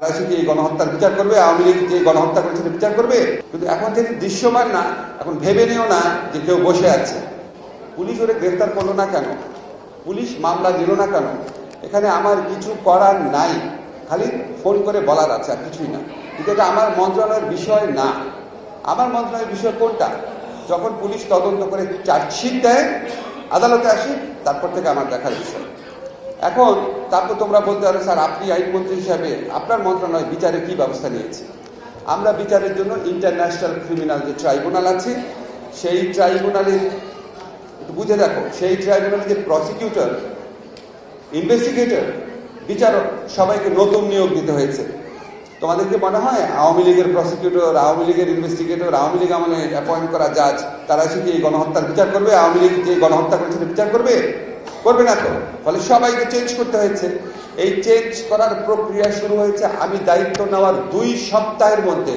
তারা কি এই গণহত্যার বিচার করবে? আওয়ামী লীগ যে গণহত্যা করেছে বিচার করবে? কিন্তু এখন থেকে দৃশ্যমান না, এখন ভেবে নিও না যে কেউ বসে আছে। পুলিশ ওরে গ্রেফতার করলো না কেন? পুলিশ মামলা দিল না কেন? এখানে আমার কিছু করার নাই, খালি ফোন করে বলার আছে, আর কিছুই না। কিন্তু এটা আমার মন্ত্রণালয়ের বিষয় না। আমার মন্ত্রণালয়ের বিষয় কোনটা? যখন পুলিশ তদন্ত করে চার্জশিট দেয়, আদালতে আসি, তারপর থেকে আমার দেখার বিষয়। এখন তারপর তোমরা বলতে পারো, স্যার আপনি আইনমন্ত্রী হিসাবে আপনার মন্ত্রণালয় বিচারে কি ব্যবস্থা নিয়েছে? আমরা বিচারের জন্য ইন্টারন্যাশনাল ক্রিমিনাল যে ট্রাইব্যুনাল আছে, সেই ট্রাইব্যুনালে বুঝে দেখো, সেই ট্রাইব্যুনালে যে প্রসিকিউটর, ইনভেস্টিগেটর, বিচারক সবাইকে নতুন নিয়োগ দিতে হয়েছে। তোমাদেরকে মনে হয় আওয়ামী লীগের প্রসিকিউটর, আওয়ামী লীগের ইনভেস্টিগেটর, আওয়ামী লীগ আমলে অ্যাপয়েন্ট করা জাজ, তারা কি এই গণহত্যার বিচার করবে? আওয়ামী লীগ যে গণহত্যা করেছে বিচার করবে? করবে না তো। ফলে সবাইকে চেঞ্জ করতে হয়েছে। এই চেঞ্জ করার প্রক্রিয়া শুরু হয়েছে আমি দায়িত্ব নেওয়ার 2 সপ্তাহের মধ্যে।